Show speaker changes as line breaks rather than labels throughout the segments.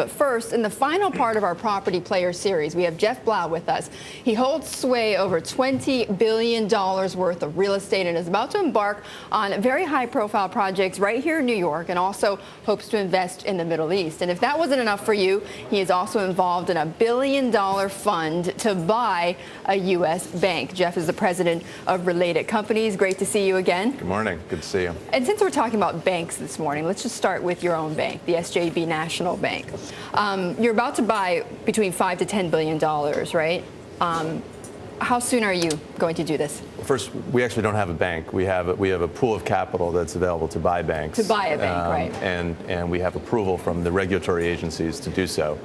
But first, in the final part of our Property Player series, we have Jeff Blau with us. He holds sway over $20 billion worth of real estate and is about to embark on very high-profile projects right here in New York, and also hopes to invest in the Middle East. And if that wasn't enough for you, he is also involved in a $1 billion fund to buy a U.S. bank. Jeff is the president of Related Companies. Great to see you again.
Good morning. Good to see you.
And since we're talking about banks this morning, let's just start with your own bank, the SJB National Bank. You're about to buy between $5 to $10 billion, right? How soon are you going to do this?
First, we actually don't have a bank. We have a pool of capital that's available to buy banks.
To buy a bank, right?
And we have approval from the regulatory agencies to do so.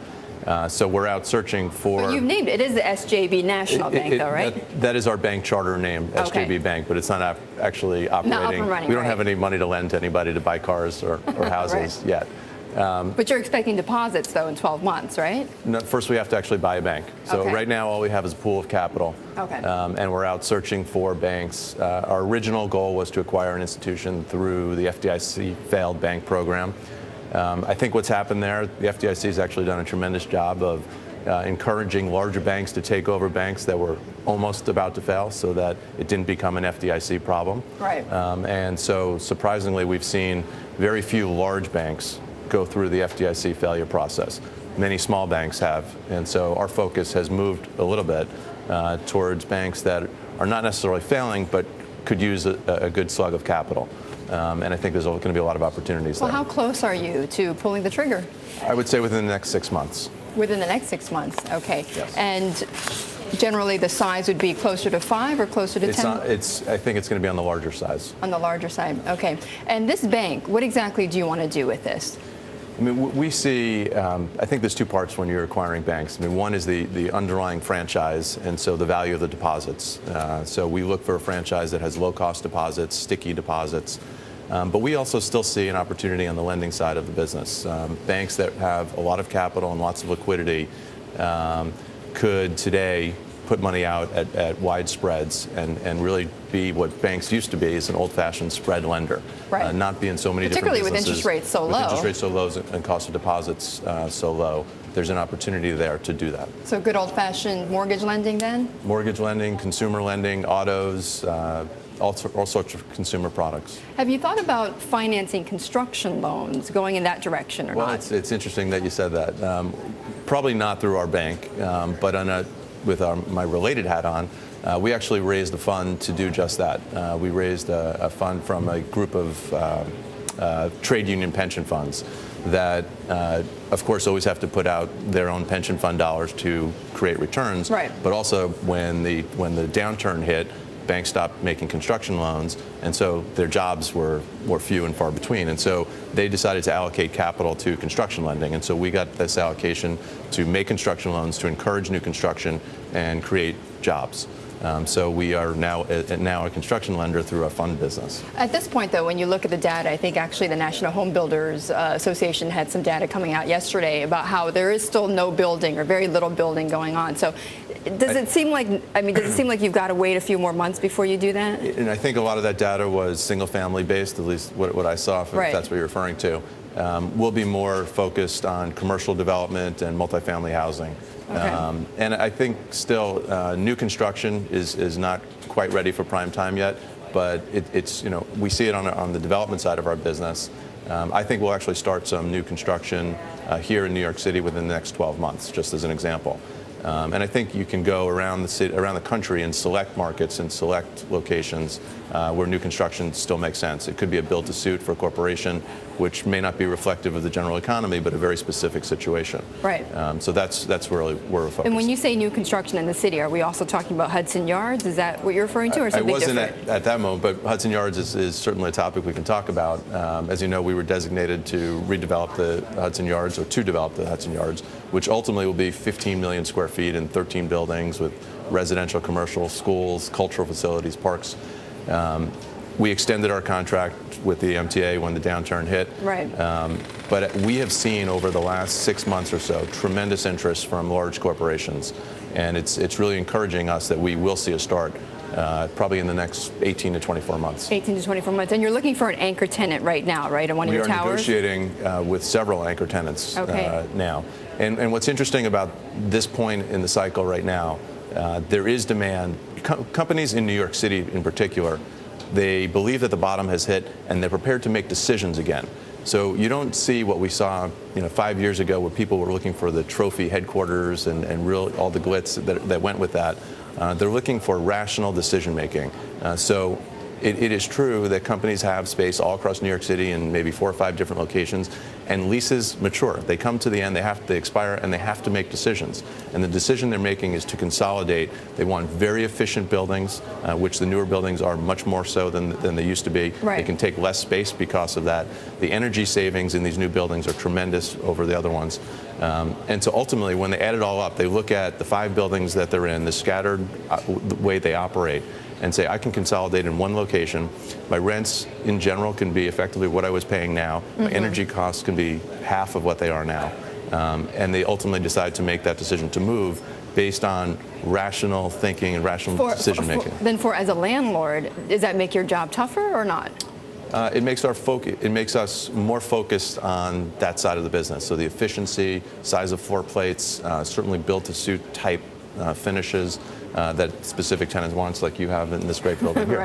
So we're out searching for.
But you've named it. It is the SJB National Bank, though, right?
That is our bank charter name, SJB Bank, but it's not actually operating.
Not up and running,
we don't have any money to lend to anybody to buy cars or houses yet.
But you're expecting deposits, though, in 12 months, right?
No, first, we have to actually buy a bank. So right now, all we have is a pool of capital. And we're out searching for banks. Our original goal was to acquire an institution through the FDIC failed bank program. I think what's happened there, the FDIC has actually done a tremendous job of encouraging larger banks to take over banks that were almost about to fail so that it didn't become an FDIC problem.
Right.
And so, surprisingly, we've seen very few large banks go through the FDIC failure process. Many small banks have, and so our focus has moved a little bit towards banks that are not necessarily failing, but could use a good slug of capital. And I think there's going to be a lot of opportunities there.
Well, how close are you to pulling the trigger?
I would say within the next 6 months.
Within the next 6 months, okay.
Yes.
And generally the size would be closer to 5 or closer to 10?
I think it's going to be on the larger size.
On the larger side, okay. And this bank, what exactly do you want to do with this?
I mean, we see, I think there's two parts when you're acquiring banks. I mean, one is the underlying franchise, and so the value of the deposits. So we look for a franchise that has low-cost deposits, sticky deposits. But we also still see an opportunity on the lending side of the business. Banks that have a lot of capital and lots of liquidity could today put money out at wide spreads and really be what banks used to be, is an old-fashioned spread lender.
Right.
Not be in so many different businesses.
Particularly with interest rates so low.
With interest rates so low and cost of deposits so low, there's an opportunity there to do that.
So good old-fashioned mortgage lending then?
Mortgage lending, consumer lending, autos, all sorts of consumer products.
Have you thought about financing construction loans, going in that direction or not?
Well, it's interesting that you said that. Probably not through our bank, but with my Related hat on, we actually raised a fund to do just that. We raised a fund from a group of trade union pension funds that, of course, always have to put out their own pension fund dollars to create returns.
Right.
But also, when the downturn hit, banks stopped making construction loans, and so their jobs were few and far between. And so they decided to allocate capital to construction lending. And so we got this allocation to make construction loans, to encourage new construction and create jobs. So we are now a construction lender through a fund business.
At this point, though, when you look at the data, I think actually the National Home Builders Association had some data coming out yesterday about how there is still no building or very little building going on. So does it seem like you've got to wait a few more months before you do that?
And I think a lot of that data was single-family based, at least what I saw, if that's what you're referring to. We'll be more focused on commercial development and multifamily housing.
Okay.
And I think still new construction is not quite ready for prime time yet, but it's we see it on the development side of our business. I think we'll actually start some new construction here in New York City within the next 12 months, just as an example. And I think you can go around the city, around the country, and select markets and select locations where new construction still makes sense. It could be a build-to-suit for a corporation, which may not be reflective of the general economy, but a very specific situation.
Right.
So that's really where we're focused.
And when you say new construction in the city, are we also talking about Hudson Yards? Is that what you're referring to, or something different?
I wasn't at that moment, but Hudson Yards is certainly a topic we can talk about. As you know, we were designated to redevelop the Hudson Yards, or to develop the Hudson Yards, which ultimately will be 15 million square feet and 13 buildings with residential, commercial, schools, cultural facilities, parks. We extended our contract with the MTA when the downturn hit.
Right.
But we have seen over the last 6 months or so tremendous interest from large corporations. And it's really encouraging us that we will see a start probably in the next 18 to 24 months.
18 to 24 months. And you're looking for an anchor tenant right now, right, on one of your towers?
We are negotiating with several anchor tenants now. And what's interesting about this point in the cycle right now, there is demand. Companies in New York City in particular, they believe that the bottom has hit and they're prepared to make decisions again. So you don't see what we saw 5 years ago where people were looking for the trophy headquarters and all the glitz that went with that. They're looking for rational decision making. So it is true that companies have space all across New York City in maybe 4 or 5 different locations, and leases mature. They come to the end, they expire, and they have to make decisions. And the decision they're making is to consolidate. They want very efficient buildings, which the newer buildings are much more so than they used to be.
Right.
They can take less space because of that. The energy savings in these new buildings are tremendous over the other ones. And so ultimately, when they add it all up, they look at the 5 buildings that they're in, the scattered way they operate, and say, I can consolidate in one location. My rents in general can be effectively what I was paying now. My energy costs can be half of what they are now. And they ultimately decide to make that decision to move based on rational thinking and rational decision making.
Then as a landlord, does that make your job tougher or not?
It makes us more focused on that side of the business. So the efficiency, size of floor plates, certainly built-to-suit type finishes that specific tenants want, like you have in this great building here.
Right.